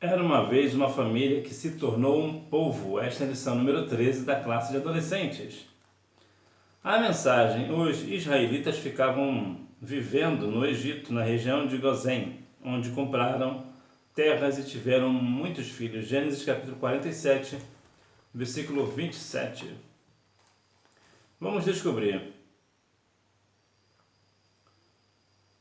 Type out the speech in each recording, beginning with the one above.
Era uma vez uma família que se tornou um povo. Esta é a lição número 13 da classe de adolescentes. A mensagem: os israelitas ficavam vivendo no Egito, na região de Gozém, onde compraram terras e tiveram muitos filhos. Gênesis capítulo 47, versículo 27. Vamos descobrir.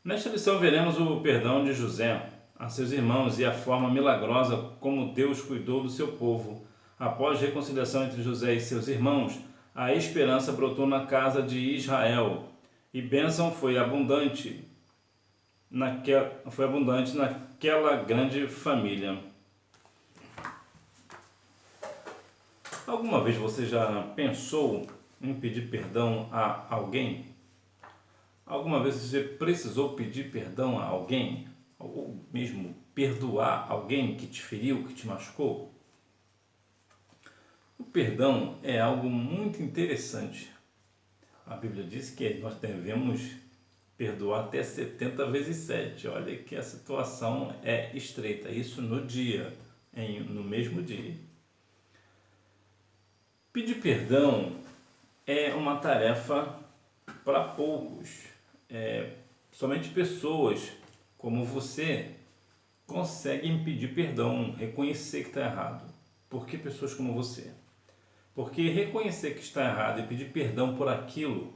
Nesta lição veremos o perdão de José a seus irmãos e a forma milagrosa como Deus cuidou do seu povo. Após a reconciliação entre José e seus irmãos, a esperança brotou na casa de Israel e bênção foi abundante naquela grande família. Alguma vez você já pensou em pedir perdão a alguém? Alguma vez você precisou pedir perdão a alguém? Ou mesmo perdoar alguém que te feriu, que te machucou? O perdão é algo muito interessante. A Bíblia diz que nós devemos perdoar até 70 vezes 7. Olha que a situação é estreita. Isso no no mesmo dia. Pedir perdão é uma tarefa para poucos. Somente pessoas como você conseguem pedir perdão, reconhecer que está errado. Por que pessoas como você? Porque reconhecer que está errado e pedir perdão por aquilo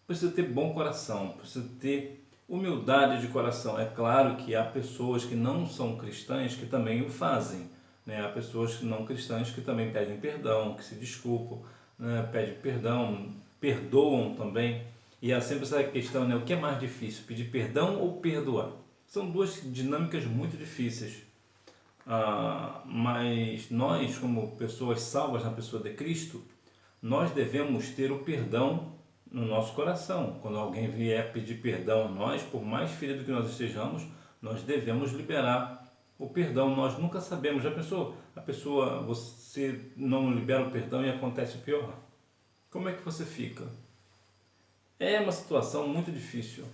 precisa ter bom coração, precisa ter humildade de coração. É claro que há pessoas que não são cristãs que também o fazem, né? Há pessoas não cristãs que também pedem perdão, que se desculpam, né? Pedem perdão, perdoam também. E há sempre essa questão, né? O que é mais difícil, pedir perdão ou perdoar? São duas dinâmicas muito difíceis. Mas nós, como pessoas salvas na pessoa de Cristo, nós devemos ter o perdão no nosso coração. Quando alguém vier pedir perdão a nós, por mais ferido que nós estejamos, nós devemos liberar o perdão. Nós nunca sabemos. Já pensou? Você não libera o perdão e acontece o pior? Como é que você fica? É uma situação muito difícil.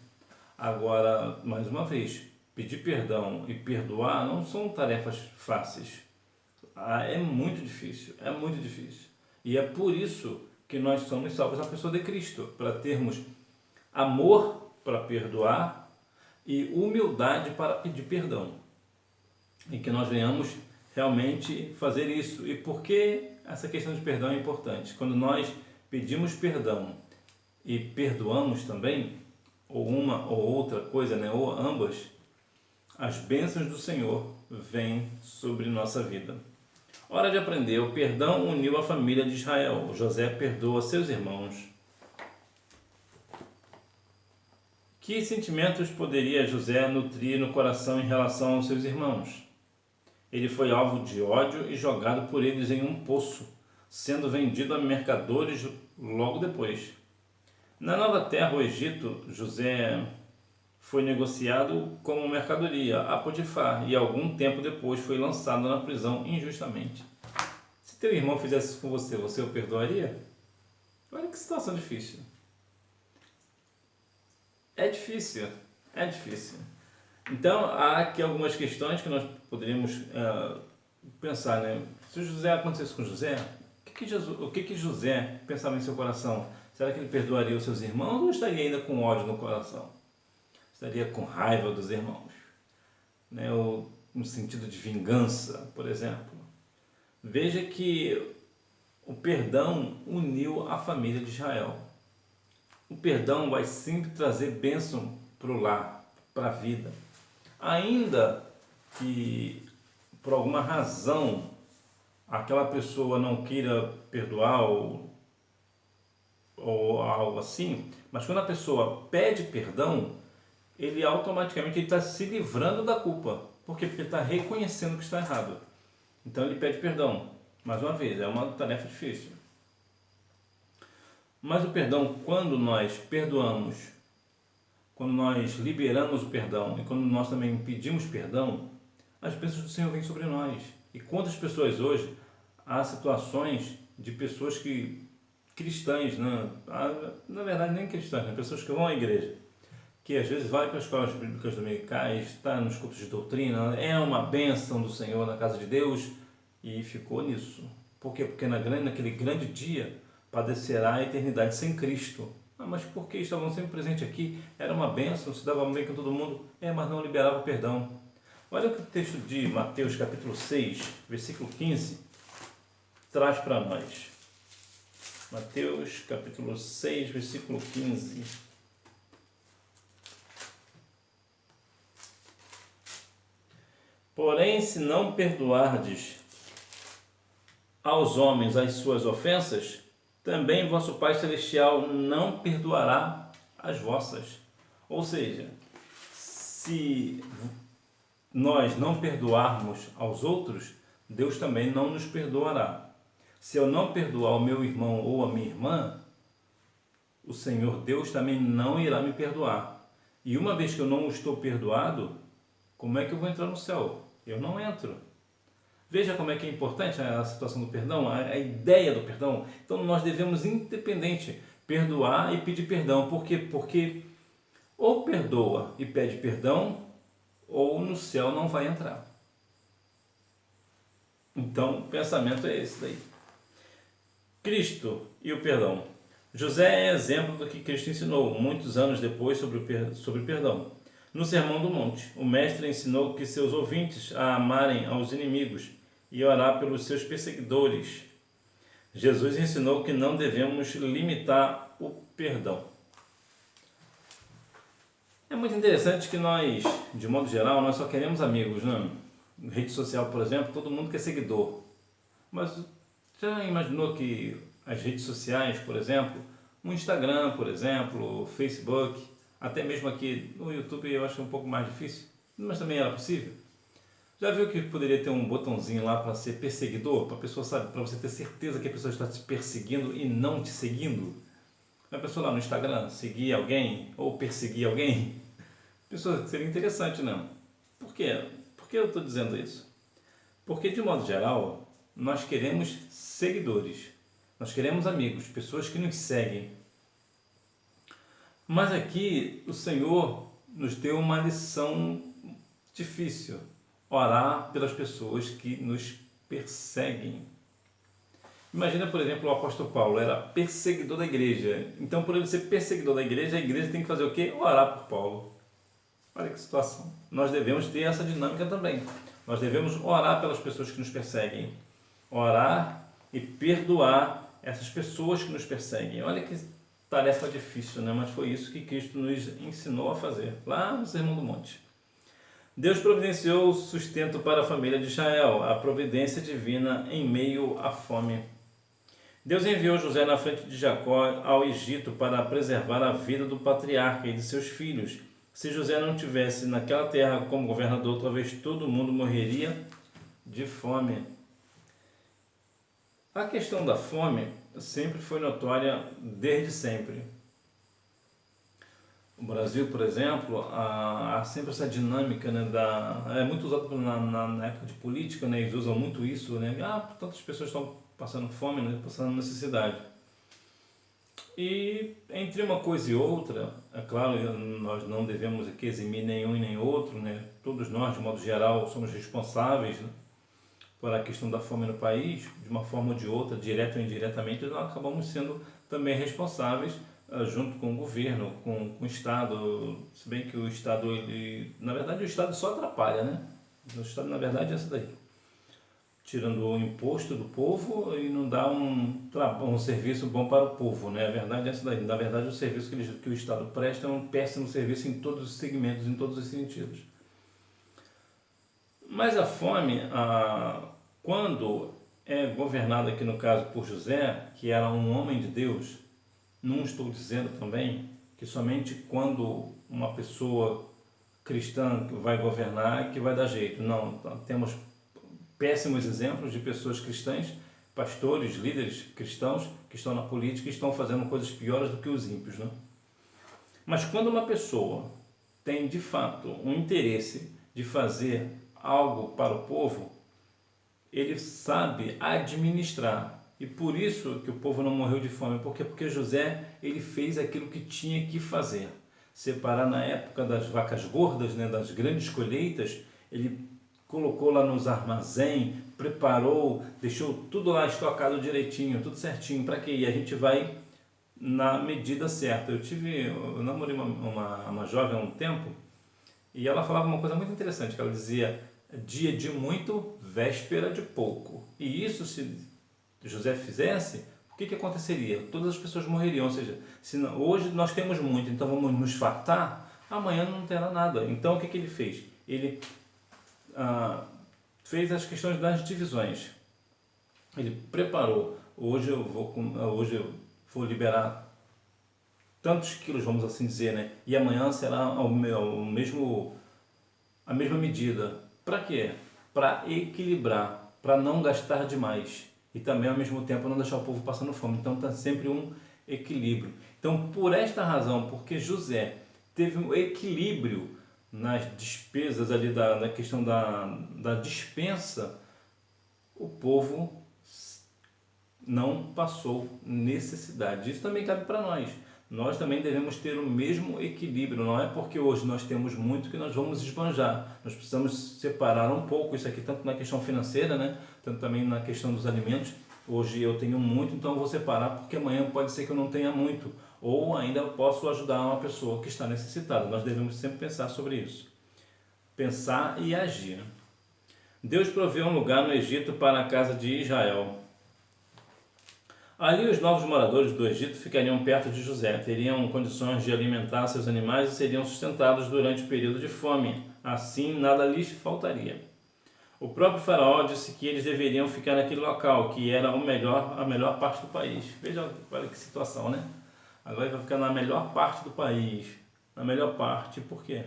Agora, mais uma vez, pedir perdão e perdoar não são tarefas fáceis. É muito difícil, é muito difícil. E é por isso que nós somos salvos na pessoa de Cristo, para termos amor para perdoar e humildade para pedir perdão. E que nós venhamos realmente fazer isso. E por que essa questão de perdão é importante? Quando nós pedimos perdão e perdoamos também, ou uma ou outra coisa, né, ou ambas, as bênçãos do Senhor vêm sobre nossa vida. Hora de aprender. O perdão uniu a família de Israel. José perdoa seus irmãos. Que sentimentos poderia José nutrir no coração em relação aos seus irmãos? Ele foi alvo de ódio e jogado por eles em um poço, sendo vendido a mercadores logo depois. Na nova terra, o Egito, José foi negociado como mercadoria a Potifar e algum tempo depois foi lançado na prisão injustamente. Se teu irmão fizesse isso com você, você o perdoaria? Olha que situação difícil. É difícil, é difícil. Então, há aqui algumas questões que nós poderíamos pensar, né? Se José acontecesse com José, o que José pensava em seu coração? Será que ele perdoaria os seus irmãos ou estaria ainda com ódio no coração? Estaria com raiva dos irmãos, né? Ou no sentido de vingança, por exemplo. Veja que o perdão uniu a família de Israel. O perdão vai sempre trazer bênção para o lar, para a vida. Ainda que por alguma razão aquela pessoa não queira perdoar ou algo assim, mas quando a pessoa pede perdão, ele automaticamente está se livrando da culpa. Por quê? Porque ele está reconhecendo que está errado. Então ele pede perdão. Mais uma vez, é uma tarefa difícil. Mas o perdão, quando nós perdoamos, quando nós liberamos o perdão e quando nós também pedimos perdão, as bênçãos do Senhor vêm sobre nós. E quantas pessoas hoje, há situações de pessoas cristãs, né? Na verdade nem cristãs, né? Pessoas que vão à igreja, que às vezes vai para as escolas bíblicas dominicais, está nos cultos de doutrina, é uma bênção do Senhor na casa de Deus, e ficou nisso. Por quê? Porque naquele grande dia padecerá a eternidade sem Cristo. Ah, mas por que estavam sempre presentes aqui? Era uma bênção, se dava bem com todo mundo, mas não liberava perdão. Olha o que o texto de Mateus capítulo 6, versículo 15, traz para nós. Mateus capítulo 6, versículo 15. Porém, se não perdoardes aos homens as suas ofensas, também vosso Pai Celestial não perdoará as vossas. Ou seja, se nós não perdoarmos aos outros, Deus também não nos perdoará. Se eu não perdoar o meu irmão ou a minha irmã, o Senhor Deus também não irá me perdoar. E uma vez que eu não estou perdoado, como é que eu vou entrar no céu? Eu não entro. Veja como é que é importante a situação do perdão, a ideia do perdão. Então nós devemos, independente, perdoar e pedir perdão. Por quê? Porque ou perdoa e pede perdão, ou no céu não vai entrar. Então o pensamento é esse daí. Cristo e o perdão. José é exemplo do que Cristo ensinou muitos anos depois sobre perdão. No Sermão do Monte, o mestre ensinou que seus ouvintes a amarem aos inimigos e orar pelos seus perseguidores. Jesus ensinou que não devemos limitar o perdão. É muito interessante que nós, de modo geral, nós só queremos amigos, né? Na rede social, por exemplo, todo mundo quer seguidor. Mas já imaginou que as redes sociais, por exemplo, o Instagram, por exemplo, o Facebook, até mesmo aqui no YouTube eu acho um pouco mais difícil, mas também era possível. Já viu que poderia ter um botãozinho lá para ser perseguidor, para a pessoa, sabe, para você ter certeza que a pessoa está te perseguindo e não te seguindo? A pessoa lá no Instagram seguir alguém ou perseguir alguém, pessoa seria interessante, não? Por quê? Por que eu estou dizendo isso? Porque de modo geral nós queremos seguidores, nós queremos amigos, pessoas que nos seguem. Mas aqui o Senhor nos deu uma lição difícil: orar pelas pessoas que nos perseguem. Imagina, por exemplo, o apóstolo Paulo era perseguidor da igreja. Então, por ele ser perseguidor da igreja, a igreja tem que fazer o quê? Orar por Paulo. Olha que situação. Nós devemos ter essa dinâmica também. Nós devemos orar pelas pessoas que nos perseguem. Orar e perdoar essas pessoas que nos perseguem. Olha que tarefa difícil, né? Mas foi isso que Cristo nos ensinou a fazer, lá no Sermão do Monte. Deus providenciou o sustento para a família de Israel, a providência divina em meio à fome. Deus enviou José na frente de Jacó ao Egito para preservar a vida do patriarca e de seus filhos. Se José não tivesse naquela terra como governador, talvez todo mundo morreria de fome. A questão da fome sempre foi notória desde sempre. No Brasil, por exemplo, há sempre essa dinâmica, né, é muito usado na época de política, né, eles usam muito isso, né, tantas pessoas estão passando fome, né, passando necessidade. E entre uma coisa e outra, é claro, nós não devemos aqui eximir nenhum e nem outro, né, todos nós, de modo geral, somos responsáveis, né, por a questão da fome no país, de uma forma ou de outra, direta ou indiretamente, nós acabamos sendo também responsáveis, junto com o governo, com o Estado, se bem que o Estado, na verdade o Estado só atrapalha, né? O Estado, na verdade, é essa daí. Tirando o imposto do povo e não dá um serviço bom para o povo, né? A verdade é essa daí. Na verdade, o serviço que o Estado presta é um péssimo serviço em todos os segmentos, em todos os sentidos. Mas a fome, quando é governada aqui no caso por José, que era um homem de Deus, não estou dizendo também que somente quando uma pessoa cristã vai governar que vai dar jeito. Não, temos péssimos exemplos de pessoas cristãs, pastores, líderes cristãos que estão na política e estão fazendo coisas piores do que os ímpios, né? Mas quando uma pessoa tem de fato um interesse de fazer algo para o povo, ele sabe administrar. E por isso que o povo não morreu de fome. Por quê? Porque José, ele fez aquilo que tinha que fazer. separar na época das vacas gordas, né, das grandes colheitas. Ele colocou lá nos armazéns, preparou, deixou tudo lá estocado direitinho, tudo certinho. Para quê? E a gente vai na medida certa. Eu namorei uma jovem há um tempo e ela falava uma coisa muito interessante, que ela dizia: dia de muito, véspera de pouco. E isso, se José fizesse, o que aconteceria? Todas as pessoas morreriam. Ou seja, se não, hoje nós temos muito, então vamos nos fartar, amanhã não terá nada. Então o que ele fez? Ele fez as questões das divisões. Ele preparou: hoje eu vou liberar tantos quilos, vamos assim dizer, né? E amanhã será a mesma medida. Para quê? Para equilibrar, para não gastar demais e também ao mesmo tempo não deixar o povo passando fome. Então está sempre um equilíbrio. Então, por esta razão, porque José teve um equilíbrio nas despesas ali na questão da dispensa, o povo não passou necessidade. Isso também cabe para nós. Nós também devemos ter o mesmo equilíbrio. Não é porque hoje nós temos muito que nós vamos esbanjar. Nós precisamos separar um pouco isso aqui, tanto na questão financeira, né? Tanto também na questão dos alimentos. Hoje eu tenho muito, então eu vou separar, porque amanhã pode ser que eu não tenha muito. Ou ainda eu posso ajudar uma pessoa que está necessitada. Nós devemos sempre pensar sobre isso. Pensar e agir. Deus proveu um lugar no Egito para a casa de Israel. Ali os novos moradores do Egito ficariam perto de José, teriam condições de alimentar seus animais e seriam sustentados durante o período de fome. Assim, nada lhes faltaria. O próprio faraó disse que eles deveriam ficar naquele local, que era a melhor parte do país. Veja, olha que situação, né? Agora ele vai ficar na melhor parte do país. Na melhor parte, por quê?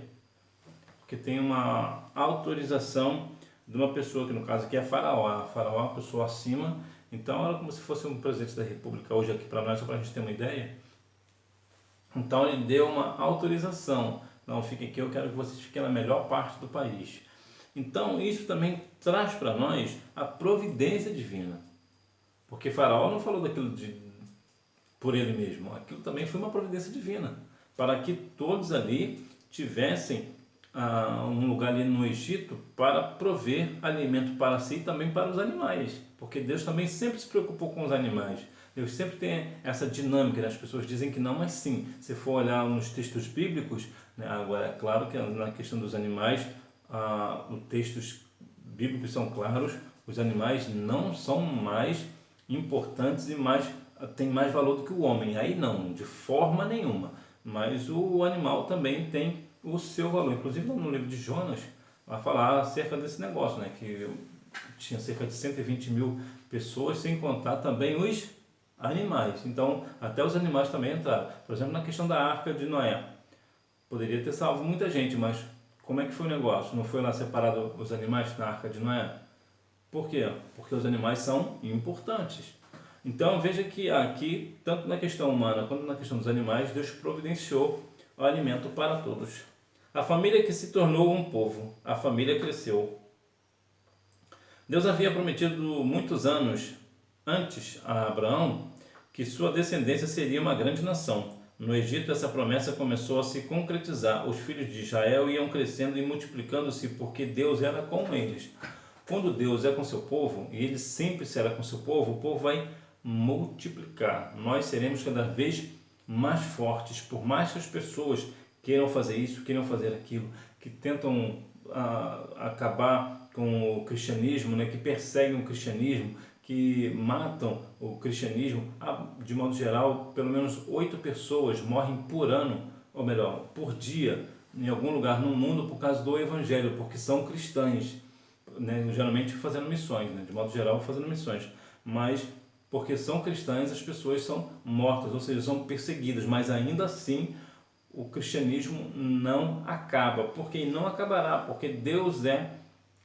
Porque tem uma autorização de uma pessoa, que no caso aqui é faraó. A faraó é uma pessoa acima. Então era como se fosse um presidente da república hoje aqui para nós, só para a gente ter uma ideia. Então ele deu uma autorização: não, fiquem aqui, eu quero que vocês fiquem na melhor parte do país. Então isso também traz para nós a providência divina, porque Faraó não falou daquilo por ele mesmo, aquilo também foi uma providência divina, para que todos ali tivessem um lugar ali no Egito para prover alimento para si e também para os animais, porque Deus também sempre se preocupou com os animais. Deus sempre tem essa dinâmica, né? As pessoas dizem que não, mas sim, se for olhar nos textos bíblicos, né? Agora é claro que na questão dos animais, os textos bíblicos são claros, os animais não são mais importantes e têm mais valor do que o homem, aí não, de forma nenhuma, mas o animal também tem o seu valor. Inclusive no livro de Jonas vai falar acerca desse negócio, né? Que tinha cerca de 120 mil pessoas, sem contar também os animais. Então até os animais também entraram. Por exemplo, na questão da Arca de Noé, poderia ter salvo muita gente, mas como é que foi o negócio? Não foi lá separado os animais na Arca de Noé? Por quê? Porque os animais são importantes. Então veja que aqui, tanto na questão humana quanto na questão dos animais, Deus providenciou o alimento para todos. A família que se tornou um povo, a família cresceu. Deus havia prometido muitos anos antes a Abraão que sua descendência seria uma grande nação. No Egito, essa promessa começou a se concretizar. Os filhos de Israel iam crescendo e multiplicando-se porque Deus era com eles. Quando Deus é com seu povo, e Ele sempre será com seu povo, o povo vai multiplicar. Nós seremos cada vez mais fortes, por mais que as pessoas queiram fazer isso, queiram fazer aquilo, que tentam acabar com o cristianismo, né, que perseguem o cristianismo, que matam o cristianismo. De modo geral, pelo menos 8 pessoas morrem por ano, ou melhor, por dia, em algum lugar no mundo por causa do evangelho, porque são cristãs, né, geralmente fazendo missões, né, de modo geral fazendo missões, mas porque são cristãs as pessoas são mortas, ou seja, são perseguidas, mas ainda assim o cristianismo não acaba, porque não acabará, porque Deus é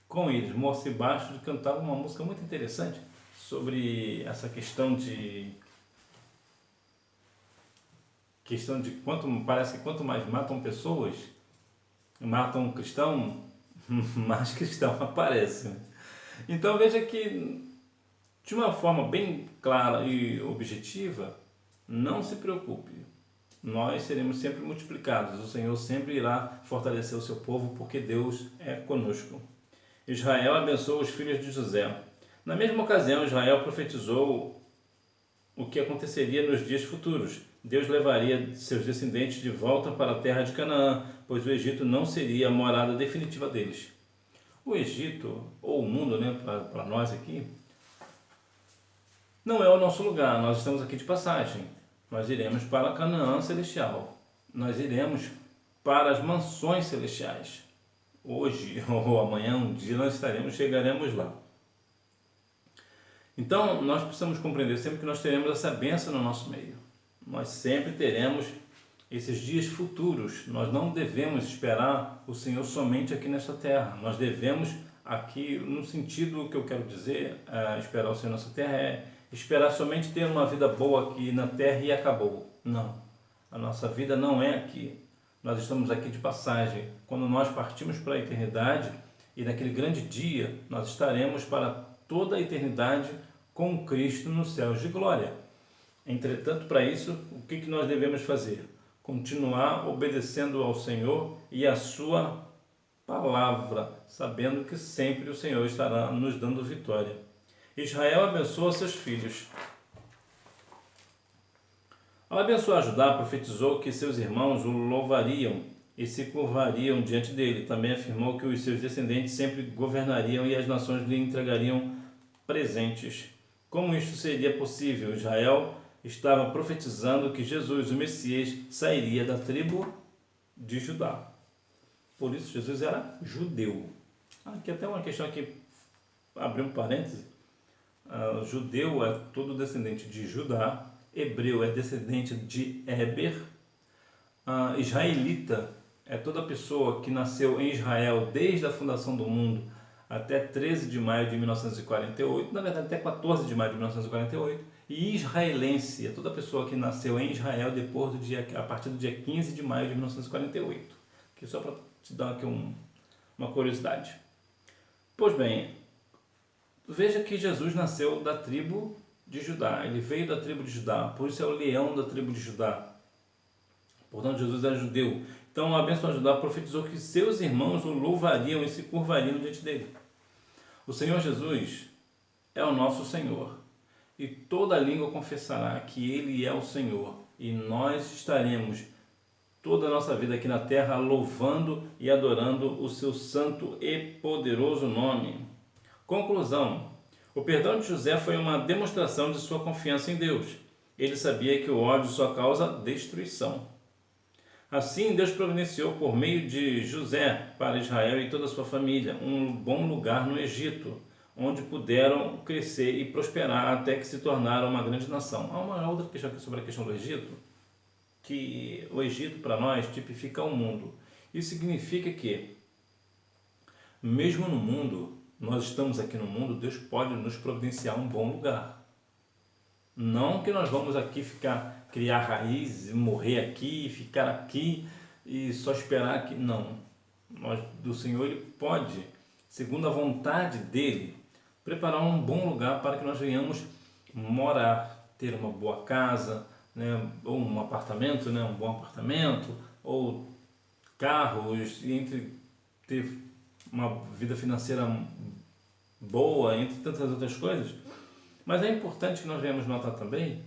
com eles. Moça Baixo cantava uma música muito interessante sobre essa questão de parece que quanto mais matam pessoas, matam um cristão, mais cristão aparece. Então veja que, de uma forma bem clara e objetiva, não se preocupe. nós seremos sempre multiplicados. O Senhor sempre irá fortalecer o seu povo, porque Deus é conosco. Israel abençoou os filhos de José. Na mesma ocasião, Israel profetizou o que aconteceria nos dias futuros. Deus levaria seus descendentes de volta para a terra de Canaã, pois o Egito não seria a morada definitiva deles. O Egito, ou o mundo, né, para nós aqui, não é o nosso lugar. Nós estamos aqui de passagem. Nós iremos para Canaã celestial. Nós iremos para as mansões celestiais. Hoje ou amanhã, um dia, chegaremos lá. Então, nós precisamos compreender sempre que nós teremos essa bênção no nosso meio. Nós sempre teremos esses dias futuros. Nós não devemos esperar o Senhor somente aqui nesta terra. Nós devemos aqui, no sentido que eu quero dizer, esperar o Senhor nessa terra é esperar somente ter uma vida boa aqui na terra e acabou. Não. A nossa vida não é aqui. Nós estamos aqui de passagem. Quando nós partimos para a eternidade e naquele grande dia, nós estaremos para toda a eternidade com Cristo nos céus de glória. Entretanto, para isso, o que nós devemos fazer? Continuar obedecendo ao Senhor e à sua palavra, sabendo que sempre o Senhor estará nos dando vitória. Israel abençoa seus filhos. Ao abençoar Judá, profetizou que seus irmãos o louvariam e se curvariam diante dele. Também afirmou que os seus descendentes sempre governariam e as nações lhe entregariam presentes. Como isto seria possível? Israel estava profetizando que Jesus, o Messias, sairia da tribo de Judá. Por isso, Jesus era judeu. Aqui até uma questão aqui, abrir um parêntese. Judeu é todo descendente de Judá, hebreu é descendente de Éber, israelita é toda pessoa que nasceu em Israel desde a fundação do mundo até 13 de maio de 1948, na verdade até 14 de maio de 1948, e israelense é toda pessoa que nasceu em Israel a partir do dia 15 de maio de 1948. Aqui só para te dar aqui uma curiosidade. Pois bem, veja que Jesus nasceu da tribo de Judá, ele veio da tribo de Judá, por isso é o leão da tribo de Judá. Portanto, Jesus era judeu. Então, o abençoado Judá profetizou que seus irmãos o louvariam e se curvariam diante dele. O Senhor Jesus é o nosso Senhor, e toda língua confessará que Ele é o Senhor, e nós estaremos toda a nossa vida aqui na terra louvando e adorando o seu santo e poderoso nome. Conclusão: o perdão de José foi uma demonstração de sua confiança em Deus. Ele sabia que o ódio só causa destruição. Assim, Deus providenciou por meio de José para Israel e toda a sua família um bom lugar no Egito, onde puderam crescer e prosperar até que se tornaram uma grande nação. Há uma outra questão aqui sobre a questão do Egito, que o Egito para nós tipifica o mundo. Isso significa que, mesmo no mundo, nós estamos aqui no mundo, Deus pode nos providenciar um bom lugar. Não que nós vamos aqui criar raízes, morrer aqui, ficar aqui e só esperar aqui. Não. Do Senhor, Ele pode, segundo a vontade dEle, preparar um bom lugar para que nós venhamos morar, ter uma boa casa, né, ou um apartamento, né, um bom apartamento, ou carros, e ter uma vida financeira boa, entre tantas outras coisas. Mas é importante que nós venhamos notar também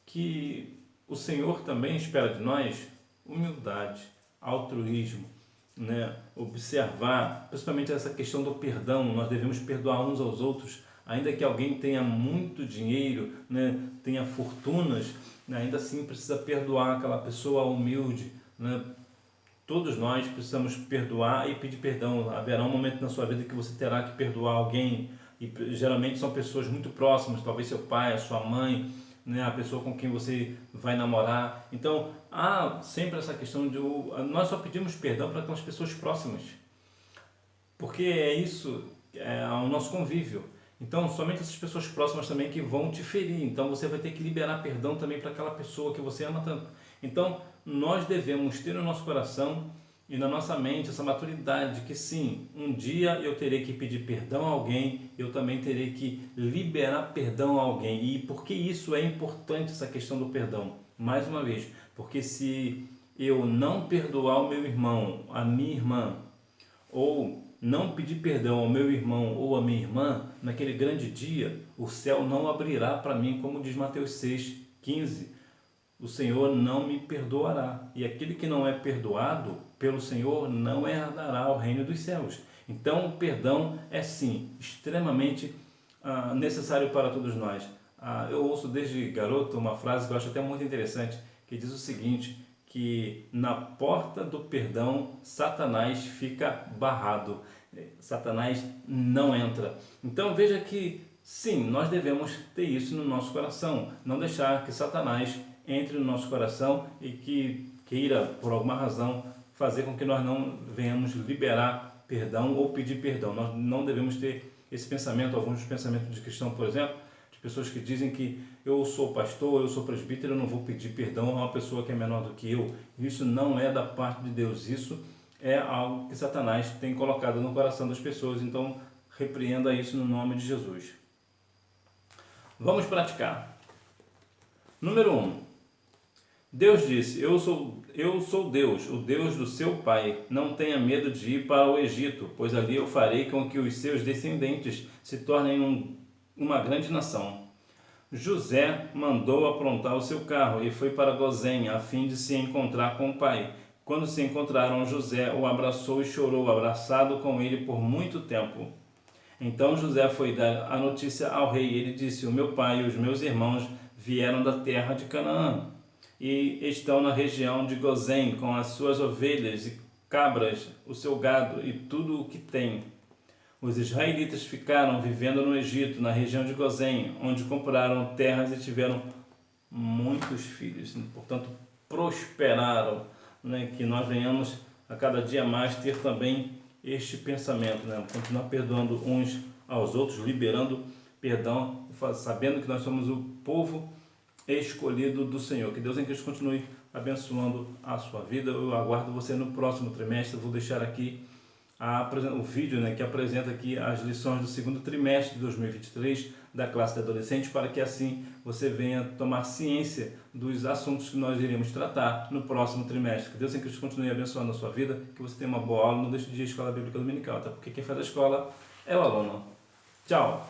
que o Senhor também espera de nós humildade, altruísmo, né? Observar, principalmente essa questão do perdão. Nós devemos perdoar uns aos outros, ainda que alguém tenha muito dinheiro, né? Tenha fortunas, né? Ainda assim precisa perdoar aquela pessoa humilde, né? Todos nós precisamos perdoar e pedir perdão. Haverá um momento na sua vida que você terá que perdoar alguém, e geralmente são pessoas muito próximas, talvez seu pai, a sua mãe, né, a pessoa com quem você vai namorar. Então, há sempre essa questão de nós só pedimos perdão para aquelas pessoas próximas, porque é isso, é o nosso convívio. Então, somente essas pessoas próximas também que vão te ferir. Então, você vai ter que liberar perdão também para aquela pessoa que você ama tanto. Então, nós devemos ter no nosso coração e na nossa mente essa maturidade que sim, um dia eu terei que pedir perdão a alguém, eu também terei que liberar perdão a alguém. E por que isso é importante, essa questão do perdão? mais uma vez, porque se eu não perdoar o meu irmão, a minha irmã, ou não pedir perdão ao meu irmão ou à minha irmã, naquele grande dia, o céu não abrirá para mim, como diz Mateus 6,15. O Senhor não me perdoará. E aquele que não é perdoado pelo Senhor não herdará o reino dos céus. Então, o perdão é sim extremamente necessário para todos nós. Eu ouço desde garoto uma frase que eu acho até muito interessante, que diz o seguinte, que na porta do perdão Satanás fica barrado. Satanás não entra. Então veja que sim, nós devemos ter isso no nosso coração, não deixar que Satanás entre no nosso coração e que queira, por alguma razão, fazer com que nós não venhamos liberar perdão ou pedir perdão. Nós não devemos ter esse pensamento, alguns pensamentos de cristão, por exemplo, de pessoas que dizem que eu sou pastor, eu sou presbítero, eu não vou pedir perdão a uma pessoa que é menor do que eu. Isso não é da parte de Deus, isso é algo que Satanás tem colocado no coração das pessoas, então repreenda isso no nome de Jesus. Vamos praticar. Número 1. Deus disse, eu sou Deus, o Deus do seu pai. Não tenha medo de ir para o Egito, pois ali eu farei com que os seus descendentes se tornem uma grande nação. José mandou aprontar o seu carro e foi para Gozém, a fim de se encontrar com o pai. Quando se encontraram, José o abraçou e chorou, abraçado com ele por muito tempo. Então José foi dar a notícia ao rei. Ele disse, o meu pai e os meus irmãos vieram da terra de Canaã e estão na região de Gozém com as suas ovelhas e cabras, o seu gado e tudo o que tem. Os israelitas ficaram vivendo no Egito, na região de Gozém, onde compraram terras e tiveram muitos filhos. Portanto, prosperaram. Que nós venhamos a cada dia mais ter também este pensamento. Continuar perdoando uns aos outros, liberando perdão, sabendo que nós somos o povo escolhido do Senhor. Que Deus em Cristo continue abençoando a sua vida. Eu aguardo você no próximo trimestre. Vou deixar aqui o vídeo que apresenta aqui as lições do segundo trimestre de 2023 da classe de adolescentes, para que assim você venha tomar ciência dos assuntos que nós iremos tratar no próximo trimestre. Que Deus em Cristo continue abençoando a sua vida, que você tenha uma boa aula, não deixe de ir à Escola Bíblica Dominical, tá? Porque quem faz a escola é o aluno. Tchau!